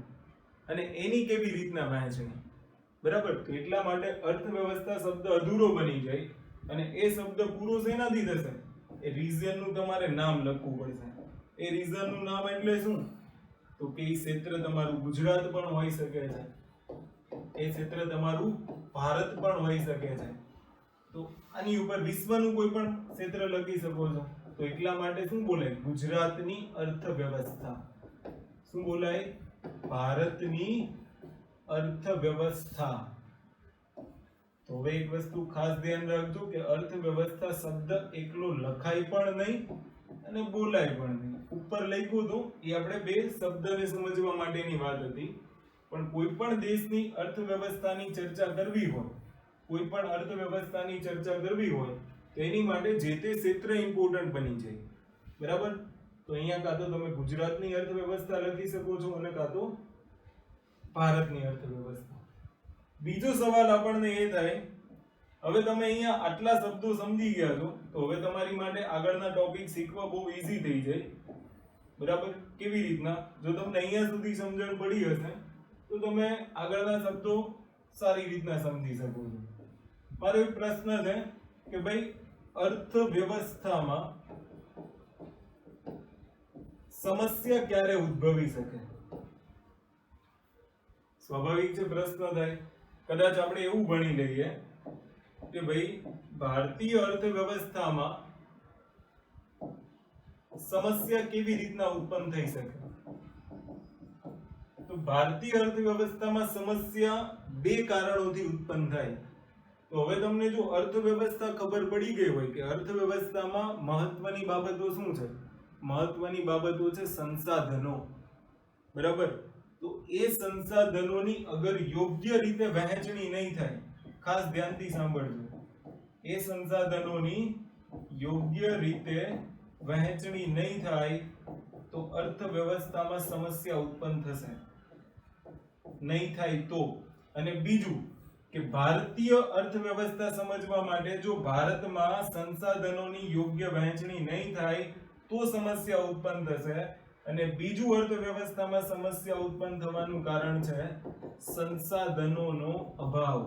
અને એની કેવી રીતના વહેંચણી. બરાબર? તો એટલા માટે અર્થવ્યવસ્થા શબ્દ અધૂરો બની જાય અને એ શબ્દ પૂરો શેનાથી થશે? એ રીજનનું તમારે નામ લખવું પડશે. એ રીજનનું નામ એટલે શું? તો કે એ ક્ષેત્ર તમારું ગુજરાત પણ હોઈ શકે છે, એ ક્ષેત્ર તમારું ભારત પણ હોઈ શકે છે. તો આની ઉપર વિશ્વનું કોઈ પણ ક્ષેત્ર લખી શકો છો. તો એટલા માટે શું બોલાય? ગુજરાતની અર્થવ્યવસ્થા. શું બોલાય? ભારતની અર્થવ્યવસ્થા. તો હવે એક વસ્તુ ખાસ ધ્યાન રાખજો કે અર્થવ્યવસ્થા શબ્દ એકલો લખાય પણ નહીં અને બોલાય પણ નહીં. ઉપર લખ્યું હતું એ આપણે બે શબ્દને સમજવા માટેની વાત હતી. પણ કોઈ પણ દેશની અર્થવ્યવસ્થાની ચર્ચા કરવી હોય, કોઈ પણ અર્થવ્યવસ્થાની ચર્ચા કરવી હોય તો એની માટે જે તે ક્ષેત્ર ઇમ્પોર્ટન્ટ બની જાય. બરાબર? તો અહીંયા કાં તો તમે ગુજરાતની અર્થવ્યવસ્થા લખી શકો છો અને કાં તો ભારતની અર્થવ્યવસ્થા. બીજો સવાલ આપણને એ થાય, હવે તમે અહીંયા આટલા શબ્દો સમજી ગયા છો તો હવે તમારી માટે આગળના ટોપિક શીખવા બહુ ઈઝી થઈ જાય. બરાબર? કેવી રીતના? જો તમને અહીંયા સુધી સમજણ પડી હશે તો તમે આગળના શબ્દો સારી રીતના સમજી શકો છો. મારો એક પ્રશ્ન છે કે ભાઈ અર્થવ્યવસ્થામાં સમસ્યા ક્યારે ઉદ્ભવી શકે? સ્વાભાવિક છે પ્રશ્ન થાય. કદાચ આપણે એવું ભણી લઈએ કે ભાઈ ભારતીય અર્થવ્યવસ્થામાં સમસ્યા કેવી રીતના ઉત્પન્ન થઈ શકે? તો ભારતીય અર્થવ્યવસ્થામાં સમસ્યા બે કારણોથી ઉત્પન્ન થાય. તો હવે તમને જો અર્થવ્યવસ્થા ખબર પડી ગઈ હોય કે અર્થવ્યવસ્થામાં મહત્વની બાબતો શું છે, મહત્વની બાબતો છે સંસાધનો, બરાબર. તો એ સંસાધનોની અગર યોગ્ય રીતે વહેંચણી નહીં થાય, ખાસ ધ્યાનથી સાંભળજો, એ સંસાધનોની યોગ્ય રીતે વહેંચણી નહીં થાય તો અર્થવ્યવસ્થામાં સમસ્યા ઉત્પન્ન થશે. નહીં થાય તો, અને બીજું કે ભારતીય અર્થવ્યવસ્થા સમજવા માટે જો ભારતમાં સંસાધનોની યોગ્ય વહેંચણી નહીં થાય તો સમસ્યા ઉત્પન્ન થશે. અને બીજું અર્થવ્યવસ્થામાં સમસ્યા ઉત્પન્ન થવાનું કારણ છે સંસાધનોનો અભાવ.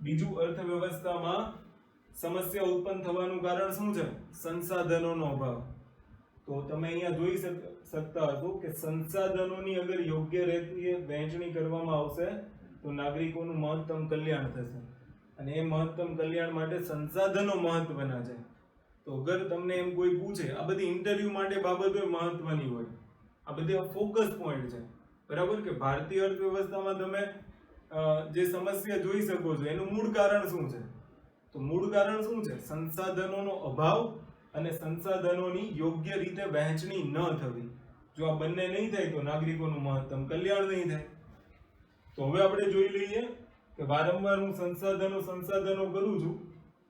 બીજું અર્થવ્યવસ્થામાં સમસ્યા ઉત્પન્ન થવાનું કારણ શું છે? સંસાધનોનો અભાવ. તો તમે અહીંયા જોઈ શકતા હશો કે સંસાધનોની અગર યોગ્ય રીતે વહેંચણી કરવામાં આવશે તો નાગરિકોનું મહત્તમ કલ્યાણ થશે. અને એ મહત્તમ કલ્યાણ માટે સંસાધનો મહત્વના છે. તો અગર તમને એમ કોઈ પૂછે, આ બધી ઇન્ટરવ્યુ માટે બાબતો મહત્વની હોય, આ બધી ફોકસ પોઈન્ટ છે, બરાબર, કે ભારતીય અર્થવ્યવસ્થામાં તમે જે સમસ્યા જોઈ શકો છો એનું મૂળ કારણ શું છે? તો મૂળ કારણ શું છે? સંસાધનોનો અભાવ અને સંસાધનોની યોગ્ય રીતે વહેંચણી ન થવી. જો આ બંને નહીં થાય તો નાગરિકોનું મહત્તમ કલ્યાણ નહીં થાય. તો હવે આપણે જોઈ લઈએ કે વારંવાર હું સંસાધનો કરું છું,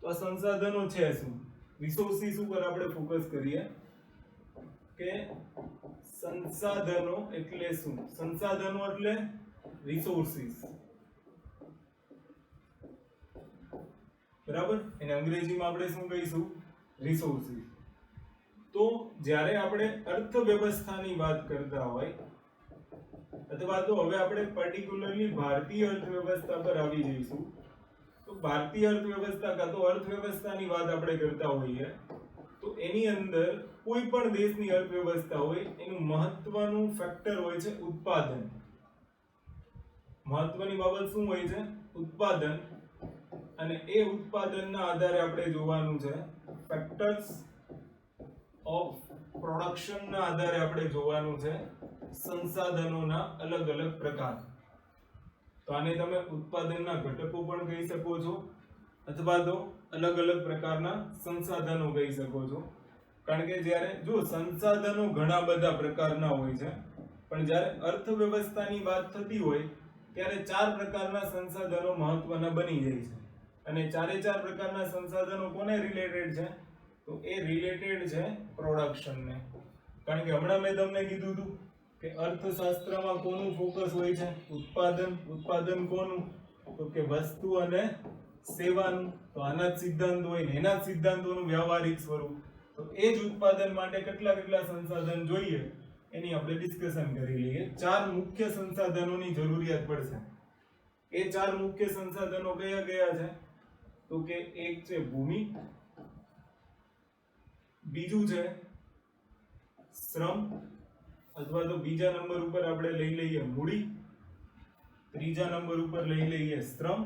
તો આ સંસાધનો છે શું? રિસોર્સિસ ઉપર આપણે ફોકસ કરીએ કે સંસાધનો એટલે શું? સંસાધનો એટલે રિસોર્સિસ, બરાબર. એને અંગ્રેજીમાં આપણે શું કહીશું? રિસોર્સિસ. તો જ્યારે આપણે અર્થવ્યવસ્થાની વાત કરતા હોય, અથવા તો હવે આપણે પર્ટિક્યુલરલી ભારતીય અર્થવ્યવસ્થા પર આવી જઈશું, તો ભારતીય અર્થવ્યવસ્થા કાં તો અર્થવ્યવસ્થાની વાત આપણે કરતા હોઈએ તો એની અંદર કોઈ પણ દેશની અર્થવ્યવસ્થા હોય એનું મહત્વનું ફેક્ટર હોય છે ઉત્પાદન. મહત્વની બાબત શું હોય છે? ઉત્પાદન. અને એ ઉત્પાદનના આધારે આપણે જોવાનું છે ફેક્ટર્સ ઓફ પ્રોડક્શનના આધારે આપણે જોવાનું છે સંસાધનોના અલગ અલગ પ્રકાર. તો આને તમે ઉત્પાદનના ઘટકો પણ કહી શકો છો અથવા તો અલગ અલગ પ્રકારના સંસાધનો કહી શકો છો. કારણ કે જ્યારે જો સંસાધનો ઘણા બધા પ્રકારના હોય છે, પણ જ્યારે અર્થવ્યવસ્થાની વાત થતી હોય ત્યારે 4 પ્રકારના સંસાધનો મહત્વના બની જાય છે. અને 4 પ્રકારના સંસાધનો કોને રિલેટેડ છે? તો એ રિલેટેડ છે પ્રોડક્શનને. કારણ કે હમણાં મેં તમને કીધું હતું કે અર્થશાસ્ત્રમાં કોનું ફોકસ હોય છે? ઉત્પાદન. ઉત્પાદન કોનું? તો કે વસ્તુ અને સેવાનું. તો આના જ સિદ્ધાંત હોય ને એના જ સિદ્ધાંતોનું વ્યવહારિક સ્વરૂપ. તો એ જ ઉત્પાદન માટે કેટલા સંસાધન જોઈએ એની આપણે ડિસ્કશન કરી લઈએ. 4 મુખ્ય સંસાધનોની જરૂરિયાત પડશે. એ 4 મુખ્ય સંસાધનો કયા કયા છે? તો કે એક છે ભૂમિ, બીજું છે શ્રમ, અથવા તો બીજા નંબર ઉપર આપણે લઈ લઈએ મૂડી, ત્રીજા નંબર ઉપર લઈ લઈએ શ્રમ,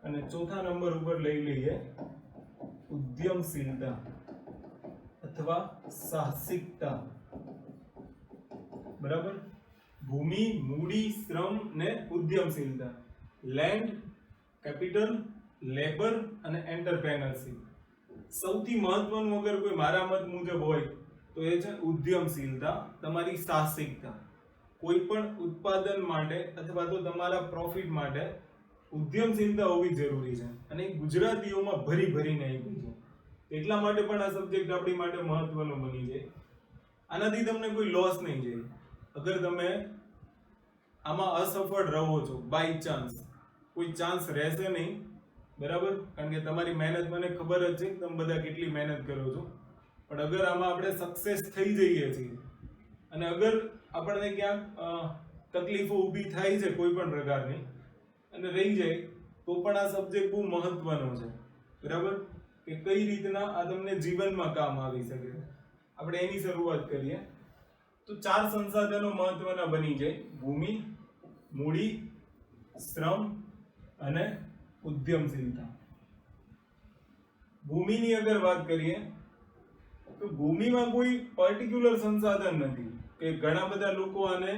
અને ચોથા નંબર ઉપર લઈ લઈએ ઉદ્યમશીલતા અથવા સાહસિકતા. બરાબર. ભૂમિ, મૂડી, શ્રમ ને ઉદ્યમશીલતા. લેન્ડ, કેપિટલ, લેબર અને એન્ટરપ્રેન્યોરશિપ. સૌથી મહત્વનું અગર કોઈ મારા મત મુજબ હોય તો એ છે ઉદ્યમશીલતા, તમારી સાહસિકતા. કોઈ પણ ઉત્પાદન માટે અથવા તો તમારા પ્રોફિટ માટે ઉદ્યમશીલતા હોવી જરૂરી છે. અને ગુજરાતીઓમાં ભરીને આવી છે. એટલા માટે પણ આ સબ્જેક્ટ આપણી માટે મહત્વનો બની જાય. આનાથી તમને કોઈ લોસ નહીં જાય. અગર તમે આમાં અસફળ રહો છો બાય ચાન્સ, કોઈ ચાન્સ રહેશે નહીં, બરાબર. કારણ કે તમારી મહેનત મને ખબર જ છે, તમે બધા કેટલી મહેનત કરો છો. પણ અગર આમાં આપણે સક્સેસ થઈ જઈએ છીએ અને અગર આપણને ક્યાંક તકલીફો ઊભી થાય છે કોઈ પણ પ્રકારની અને રહી જાય તો પણ આ સબ્જેક્ટ બહુ મહત્વનો છે, બરાબર. કે કઈ રીતના આ તમને જીવનમાં કામ આવી શકે. આપણે એની શરૂઆત કરીએ. તો 4 સંસાધનો મહત્વના બની જાય: ભૂમિ, મૂડી, શ્રમ અને ઉદ્યમશીલતા. ભૂમિની અગર વાત કરીએ તો ભૂમિમાં કોઈ પર્ટિક્યુલર સંસાધન નથી કે ઘણા બધા લોકો આને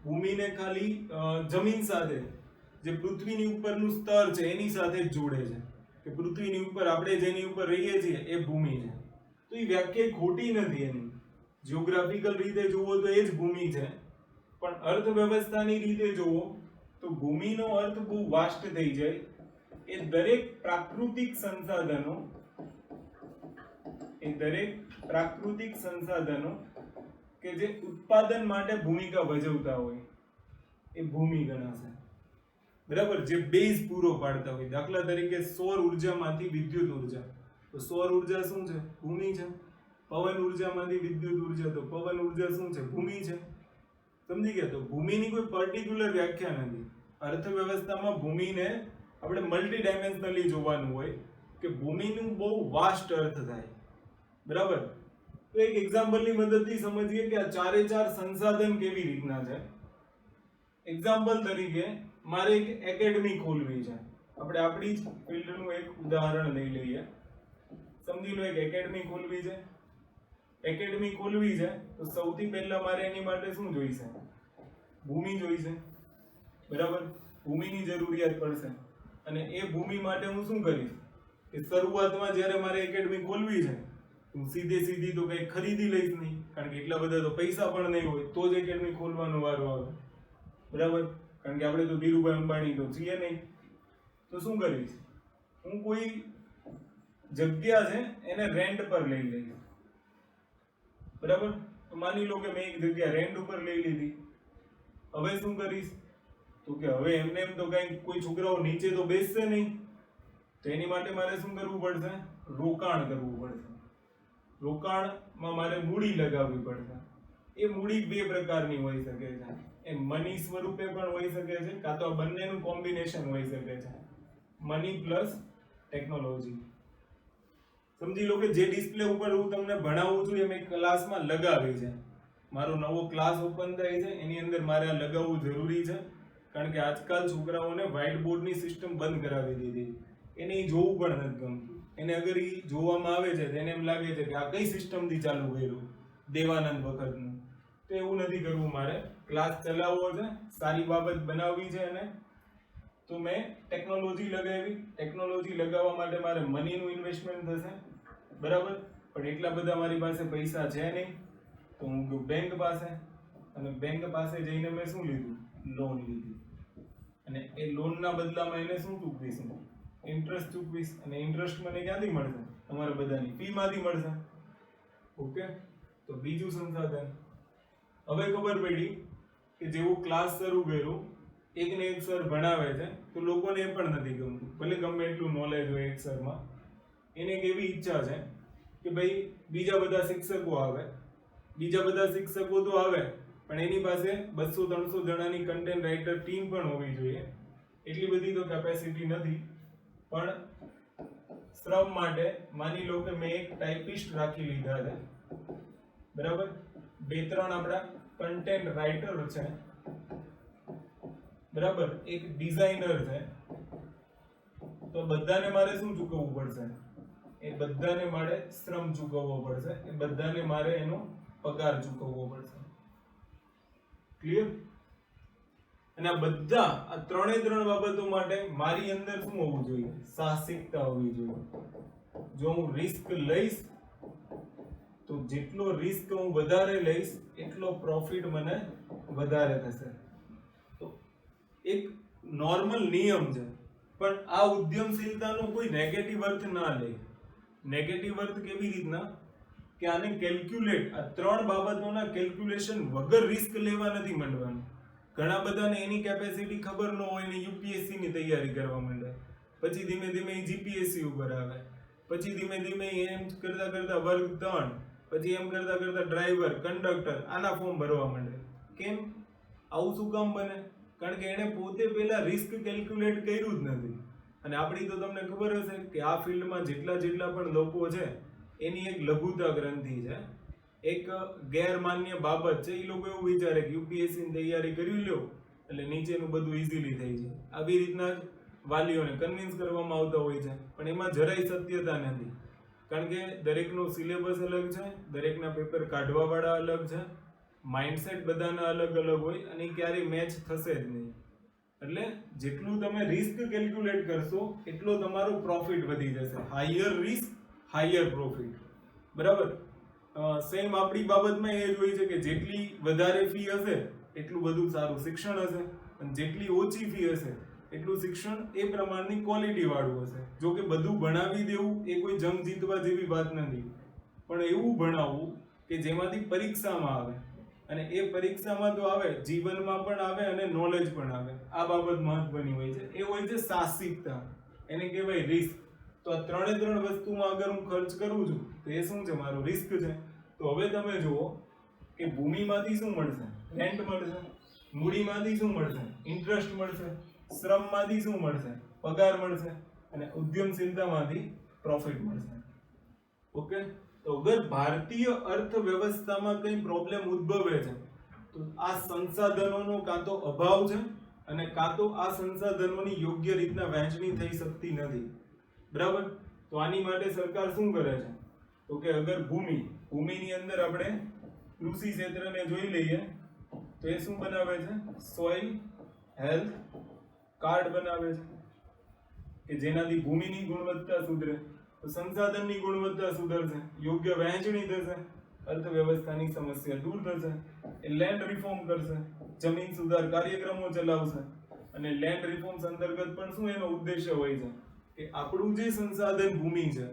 ભૂમિને ખાલી જમીન સાથે, જે પૃથ્વીની ઉપરનું સ્તર છે એની સાથે જ જોડે છે કે પૃથ્વીની ઉપર આપણે જેની ઉપર રહીએ છીએ એ ભૂમિ છે. તો એ વ્યાખ્યા ખોટી નથી એની. જીઓગ્રાફિકલ રીતે જુઓ તો એ જ ભૂમિ છે, પણ અર્થવ્યવસ્થાની રીતે જુઓ તો ભૂમિનો અર્થ બહુ વાસ્ટ થઈ જાય. એ દરેક પ્રાકૃતિક સંસાધનો કે જે ઉત્પાદન માટે ભૂમિકા ભજવતા હોય એ ભૂમિ ગણાશે. બરાબર, જે બેઝ પૂરો પાડતા હોય. દાખલા તરીકે સૌર ઉર્જામાંથી વિદ્યુત ઉર્જા, તો સૌર ઉર્જા શું છે? ભૂમિ છે. પવન ઉર્જામાંથી વિદ્યુત ઉર્જા, તો પવન ઉર્જા શું છે? ભૂમિ છે. સમજી ગયા? તો ભૂમિની કોઈ પર્ટિક્યુલર વ્યાખ્યા નથી. અર્થવ્યવસ્થામાં ભૂમિને આપણે મલ્ટી ડાયમેન્શનલી જોવાનું હોય કે ભૂમિનું બહુ વાસ્ટ અર્થ થાય. બરાબર, તો એક એક્ઝામ્પલની મદદથી સમજીએ કે આ ચારે ચાર સંસાધન કેવી રીતના છે. એક્ઝામ્પલ તરીકે મારે એક એકેડમી ખોલવી છે. આપણે આપણી જ ફિલ્ડનું એક ઉદાહરણ લઈ લઈએ. સમજી લો, એક એકેડમી ખોલવી છે. એકેડમી ખોલવી છે તો સૌથી પહેલા મારે એની માટે શું જોઈશે? ભૂમિ જોઈશે. બરાબર, ભૂમિની જરૂરિયાત પડશે. અને એ ભૂમિ માટે હું શું કરીશ કે શરૂઆતમાં જ્યારે મારે એકેડમી ખોલવી છે, હું સીધી તો કંઈ ખરીદી લઈશ નહીં, કારણ કે એટલા બધા તો પૈસા પણ નહીં હોય તો જ એકેડમી ખોલવાનો વારો આવે. બરાબર, કારણ કે આપણે તો ધીરુભાઈ અંબાણી તો છીએ નહીં. તો શું કરીશ? હું કોઈ જગ્યા છે એને રેન્ટ પર લઈ લઈશ. બરાબર, તો માની લો કે મેં એક જગ્યા રેન્ટ ઉપર લઈ લીધી. હવે શું કરીશ? તો કે હવે એમને એમ તો કઈ કોઈ છોકરાઓ નીચે તો બેસશે નહીં, તો એની માટે મારે શું કરવું પડશે? રોકાણ કરવું પડશે. રોકાણમાં મારે મૂડી લગાવવી પડશે. એ મૂડી બે પ્રકારની હોઈ શકે છે. એ મની સ્વરૂપે પણ હોઈ શકે છે, કાં તો આ બંનેનું કોમ્બિનેશન હોઈ શકે છે. Money plus technology. સમજી લો કે જે ડિસ્પ્લે ઉપર હું તમને ભણાવું છું એ મેં ક્લાસમાં લગાવી છે. મારો નવો ક્લાસ ઓપન થાય છે, એની અંદર મારે આ લગાવવું જરૂરી છે, કારણ કે આજકાલ છોકરાઓને વ્હાઇટ બોર્ડની સિસ્ટમ બંધ કરાવી દીધી. એને જોવું પણ નથી ગમતું. એને અગર એ જોવામાં આવે છે તો એને એમ લાગે છે કે આ કઈ સિસ્ટમથી ચાલુ કર્યું, દેવાનંદ વખતનું. તો એવું નથી કરવું. મારે ક્લાસ ચલાવવો છે, સારી બાબત બનાવવી છે. અને તો મેં ટેકનોલોજી લગાવી. ટેકનોલોજી લગાવવા માટે મારે મનીનું ઇન્વેસ્ટમેન્ટ થશે. બરાબર, પણ એટલા બધા મારી પાસે પૈસા છે નહીં. તો હું ગયો બેંક પાસે, અને બેંક પાસે જઈને મેં શું લીધું? લોન લીધી. અને એ લોનના બદલામાં એને શું ચૂકવીશ? ઇન્ટરેસ્ટ ચૂકવીશ. અને ઇન્ટરેસ્ટ મને ક્યાંથી મળશે? તમારા બધાની ફીમાંથી મળશે. ઓકે, તો બીજું સંસાધન. હવે ખબર પડી કે જેવું ક્લાસ શરૂ કર્યું, એકને એક સર ભણાવે છે તો લોકોને એ પણ નથી ગમતું. ભલે ગમે એટલું નોલેજ હોય એક સરમાં, એને એક એવી ઈચ્છા છે કે ભાઈ બીજા બધા શિક્ષકો આવે. બીજા બધા શિક્ષકો તો આવે, પણ એની પાસે 200-300 જણાની કન્ટેન્ટ રાઇટર ટીમ પણ હોવી જોઈએ. એટલી બધી તો કેપેસિટી નથી. પણ શ્રમ માટે માની લો કે મેં એક ટાઈપિસ્ટ રાખી લીધા છે. બરાબર, 2-3 આપણા કન્ટેન્ટ રાઇટર છે. બરાબર, એક ડિઝાઇનર છે. તો બધાને મારે શું ચૂકવવું પડશે? એ બધાને મારે શ્રમ ચૂકવવો પડશે. એ બધાને મારે એનો પગાર ચૂકવવો પડશે. ક્લિયર? અને આ બધા આ ત્રણે બાબતો માટે મારી અંદર શું હોવું જોઈએ? સાહસિકતા હોવી જોઈએ. જો હું રિસ્ક લઈશ તો જેટલો રિસ્ક હું વધારે લઈશ એટલો પ્રોફિટ મને વધારે થશે. તો એક નોર્મલ નિયમ છે. પણ આ ઉદ્યમશીલતાનો કોઈ નેગેટિવ અર્થ ના લે. નેગેટિવ અર્થ કેવી રીતના કે આને કેલ્ક્યુલેટ, આ ત્રણ બાબતોના કેલ્ક્યુલેશન વગર રિસ્ક લેવા નથી માંડવાનું. ઘણા બધાને એની કેપેસિટી ખબર ન હોય ને યુપીએસસી ની તૈયારી કરવા માંડે. પછી ધીમે ધીમે જીપીએસસી ઉપર આવે. પછી ધીમે ધીમે એમ કરતા કરતા વર્ગ 3, પછી એમ કરતા કરતા ડ્રાઈવર, કંડક્ટર, આના ફોર્મ ભરવા માંડે. કેમ? આવું શું કામ બને? કારણ કે એને પોતે પહેલા રિસ્ક કેલ્ક્યુલેટ કર્યું જ નથી. અને આપણી તો તમને ખબર હશે કે આ ફિલ્ડમાં જેટલા પણ લોકો છે એની એક લઘુતા ગ્રંથિ છે, એક ગેરમાન્ય બાબત છે. એ લોકો એવું વિચારે કે યુપીએસસી ની તૈયારી કરી લો એટલે નીચેનું બધું ઇઝીલી થઈ જાય. આવી રીતના જ વાલીઓને કન્વિન્સ કરવામાં આવતા હોય છે. પણ એમાં જરાય સત્યતા નથી. કારણ કે દરેકનો સિલેબસ અલગ છે, દરેકના પેપર કાઢવાવાળા અલગ છે, માઇન્ડસેટ બધાના અલગ અલગ હોય અને ક્યારેય મેચ થશે જ નહીં. એટલે જેટલું તમે રિસ્ક કેલ્ક્યુલેટ કરશો એટલો તમારો પ્રોફિટ વધી જશે. Higher risk higher profit. બરાબર. સેમ આપણી બાબતમાં એ જ હોય છે કે જેટલી વધારે ફી હશે એટલું બધું સારું શિક્ષણ હશે, અને જેટલી ઓછી ફી હશે એટલું શિક્ષણ એ પ્રમાણની ક્વોલિટી વાળું હશે. જો કે બધું ભણાવી દેવું એ કોઈ જંગ જીતવા જેવી વાત નથી, પણ એવું ભણાવવું કે જેમાંથી પરીક્ષામાં આવે, અને એ પરીક્ષામાં તો આવે, જીવનમાં પણ આવે અને નોલેજ પણ આવે. આ બાબત મહત્વની હોય છે. એ હોય છે સાહસિકતા, એને કહેવાય રિસ્ક. તો આ ત્રણ વસ્તુમાં અગર હું ખર્ચ કરું છું તો એ શું છે? મારો રિસ્ક છે. તો હવે તમે જુઓ કે ભૂમિમાંથી શું મળશે? રેન્ટ મળશે. મૂડીમાંથી શું મળશે? ઇન્ટરેસ્ટ મળશે. શ્રમમાંથી શું મળશે? પગાર મળશે. અને ઉદ્યમશીલતામાંથી પ્રોફિટ મળશે. ઓકે, તો અગર ભારતીય અર્થવ્યવસ્થામાં કંઈ પ્રોબ્લેમ ઉદ્ભવે છે તો આ સંસાધનોનો કાં તો અભાવ છે, અને કાં તો આ સંસાધનોની યોગ્ય રીતના વહેંચણી થઈ શકતી નથી. બરાબર. તો આની માટે સરકાર શું કરે છે? તો કે અગર ભૂમિની અંદર આપણે કૃષિ ક્ષેત્રને જોઈ લઈએ તો એ શું બનાવે છે? સોઇલ હેલ્થ કાર્ડ બનાવે છે કે જેનાથી ભૂમિની ગુણવત્તા સુધરે, તો સંસાધનની ગુણવત્તા સુધરશે, યોગ્ય વહેંચણી થશે, અર્થવ્યવસ્થાની સમસ્યા દૂર થશે. એ લેન્ડ રિફોર્મ કરશે, જમીન સુધાર કાર્યક્રમો ચલાવશે. અને લેન્ડ રિફોર્મ્સ અંતર્ગત પણ શું એનો ઉદ્દેશ્ય હોય છે કે આપણું જે સંસાધન ભૂમિ છે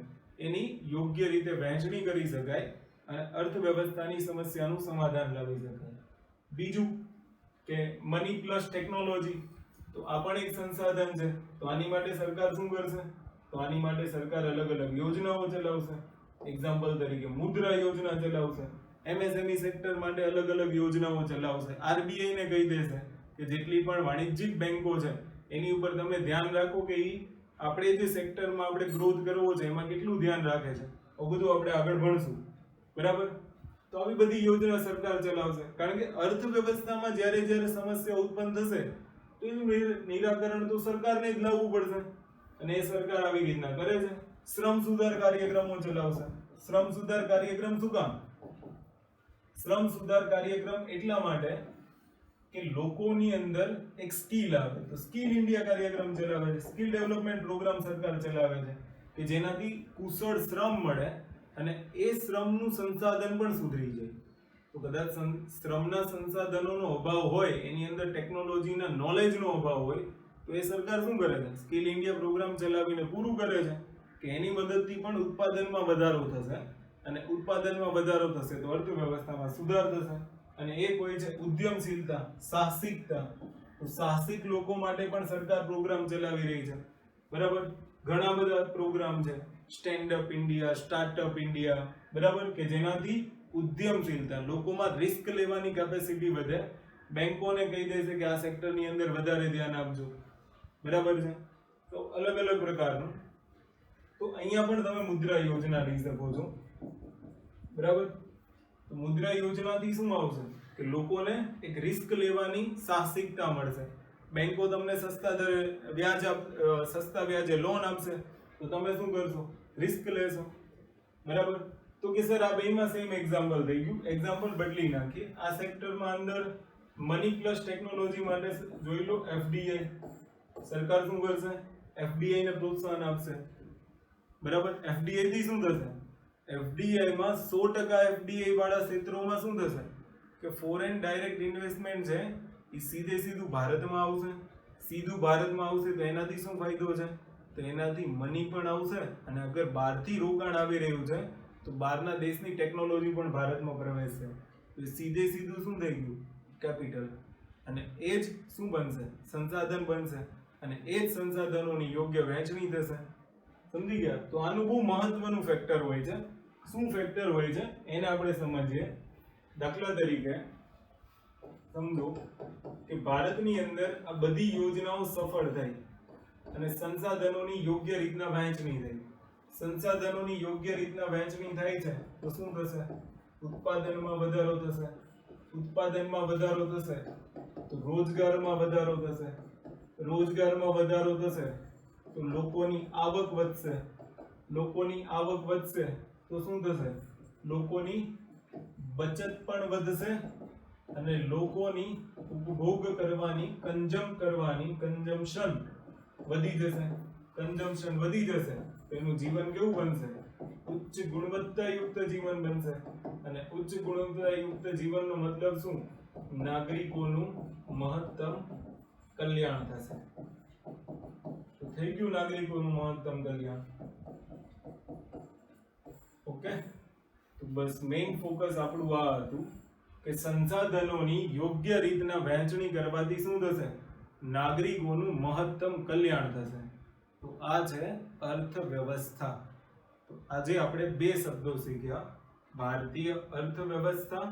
એની યોગ્ય રીતે વહેંચણી કરી શકાય અને અર્થવ્યવસ્થાની સમસ્યાનું સમાધાન લાવી શકાય. બીજું કે મની પ્લસ ટેકનોલોજી, તો આ પણ એક સંસાધન છે. તો આની માટે સરકાર શું કરશે? તો આની માટે સરકાર અલગ અલગ યોજનાઓ ચલાવશે. એક્ઝામ્પલ તરીકે મુદ્રા યોજના ચલાવશે, એમએસએમઈ સેક્ટર માટે અલગ અલગ યોજનાઓ ચલાવશે. આરબીઆઈ ને કહી દેશે કે જેટલી પણ વાણિજ્યિક બેંકો છે એની ઉપર તમે ધ્યાન રાખો કે આપણે જે સેક્ટરમાં આપણે ગ્રોથ કરવો છે એમાં કેટલું ધ્યાન રાખે છે. આ બધું આપણે આગળ ભણશું. બરાબર. તો આવી બધી યોજના સરકાર ચલાવશે, કારણ કે અર્થવ્યવસ્થામાં જ્યારે સમસ્યા ઉત્પન્ન થશે તો એનું નિરાકરણ તો સરકારને જ લાવવું પડશે, અને એ સરકાર આવી રીતના કરે છે. શ્રમ સુધાર કાર્યક્રમો ચલાવશે. શ્રમ સુધાર કાર્યક્રમ શું કામ? શ્રમ સુધાર કાર્યક્રમ એટલા માટે કે લોકોની અંદર એક સ્કિલ આવે, તો સ્કિલ ઇન્ડિયા કાર્યક્રમ ચલાવે છે. સ્કિલ ડેવલપમેન્ટ પ્રોગ્રામ સરકાર ચલાવે છે કે જેનાથી કુશળ શ્રમ મળે અને એ શ્રમનું સંસાધન પણ સુધરી જાય. તો કદાચ શ્રમના સંસાધનોનો અભાવ હોય, એની અંદર ટેકનોલોજીના નોલેજનો અભાવ હોય, તો એ સરકાર શું કરે છે? સ્કિલ ઇન્ડિયા પ્રોગ્રામ ચલાવીને પૂરું કરે છે કે એની મદદથી પણ ઉત્પાદનમાં વધારો થશે, અને ઉત્પાદનમાં વધારો થશે તો અર્થવ્યવસ્થામાં સુધાર થશે. અને એક હોય છે ઉદ્યમશીલતા, સાહસિકતા. તો સાહસિક લોકો માટે પણ સરકાર પ્રોગ્રામ ચલાવી રહી છે. બરાબર. ઘણા બધા પ્રોગ્રામ છે, stand up India, startup India. બરાબર, કે જેનાથી ઉદ્યમશીલતા, લોકોમાં રિસ્ક લેવાની કેપેસિટી વધે. બેંકોને કહી દેશે કે આ સેક્ટરની અંદર વધારે ધ્યાન આપજો. બરાબર છે. તો અલગ અલગ પ્રકારનું. તો અહીંયા પણ તમે મુદ્રા યોજના લઈ શકો છો. બરાબર. તો મુદ્રા યોજનાથી શું આવશે કે લોકોને એક રિસ્ક લેવાની સાહસિકતા મળશે. બેંકો તમને સસ્તા વ્યાજે લોન આપશે, તો તમે શું કરશો? રિસ્ક લેશો. બરાબર. તો કે સર આ બેમાં સેમ એક્ઝામ્પલ થઈ ગયું, એક્ઝામ્પલ બદલી નાખીએ. આ સેક્ટરમાં અંદર મની પ્લસ ટેકનોલોજી માટે જોઈ લો એફડીઆઈ. સરકાર શું કરશે? એફડીઆઈ ને પ્રોત્સાહન આપશે. બરાબર. એફડીઆઈ થી શું થશે? એફડીઆઈ માં 100% એફડીઆઈ વાળા ક્ષેત્રોમાં શું થશે કે ફોરેન ડાયરેક્ટ ઇન્વેસ્ટમેન્ટ છે એ સીધું ભારતમાં આવશે. સીધું ભારતમાં આવશે તો એનાથી શું ફાયદો છે? તો એનાથી મની પણ આવશે, અને અગર બહારથી રોકાણ આવી રહ્યું છે તો બહારના દેશની ટેકનોલોજી પણ ભારતમાં પ્રવેશશે. તો સીધું શું થઈ ગયું? કેપિટલ. અને એ જ શું બનશે? સંસાધન બનશે, અને એ જ સંસાધનોની યોગ્ય વહેંચણી થશે. સમજી ગયા? તો આનું બહુ મહત્વનું ફેક્ટર હોય છે. શું ફેક્ટર હોય છે એને આપણે સમજીએ. દાખલા તરીકે સમજો કે ભારતની અંદર આ બધી યોજનાઓ સફળ થઈ અને સંસાધનોની યોગ્ય રીતના વહેંચણી થઈ. સંસાધનોની યોગ્ય રીતના વહેંચણી થાય છે તો શું થશે? ઉત્પાદનમાં વધારો થશે. ઉત્પાદનમાં વધારો થશે તો રોજગારમાં વધારો થશે. રોજગારમાં વધારો થશે તો લોકોની આવક વધશે. લોકોની આવક વધશે તો શું થશે? લોકોની બચત પણ વધશે, અને લોકોની ઉપભોગ કરવાની, કન્ઝમ્પશન વધી જશે. કન્ઝમ્પશન વધી જશે તો એનું જીવન કેવું બનશે? ઉચ્ચ ગુણવત્તાયુક્ત જીવન બનશે અને ઉચ્ચ ગુણવત્તાયુક્ત જીવનનો મતલબ શું? નાગરિકોનું મહત્તમ કલ્યાણ થશે. તો થઈ ગયું નાગરિકોનું મહત્તમ કલ્યાણ. ઓકે, તો બસ મેઇન ફોકસ આપણું આ હતું કે સંસાધનોની યોગ્ય રીતના વહેંચણી કરવાથી શું થશે? નાગરિકોનું મહત્તમ કલ્યાણ થશે. તો આ છે અર્થવ્યવસ્થા. તો આજે આપણે બે શબ્દો શીખ્યા, ભારતીય અર્થવ્યવસ્થા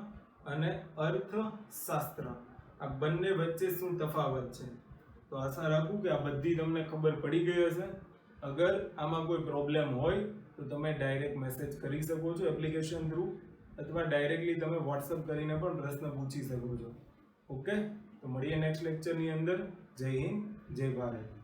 અને અર્થશાસ્ત્ર. આ બંને વચ્ચે શું તફાવત છે? તો આશા રાખું કે આ બધી તમને ખબર પડી ગઈ હશે. અગર આમાં કોઈ પ્રોબ્લેમ હોય તો તમે ડાયરેક્ટ મેસેજ કરી શકો છો એપ્લિકેશન થ્રુ, અથવા ડાયરેક્ટલી તમે વોટ્સઅપ કરીને પણ પ્રશ્ન પૂછી શકો છો. ઓકે, તો મળીએ નેક્સ્ટ લેક્ચરની અંદર. જય હિન્દ, જય ભારત.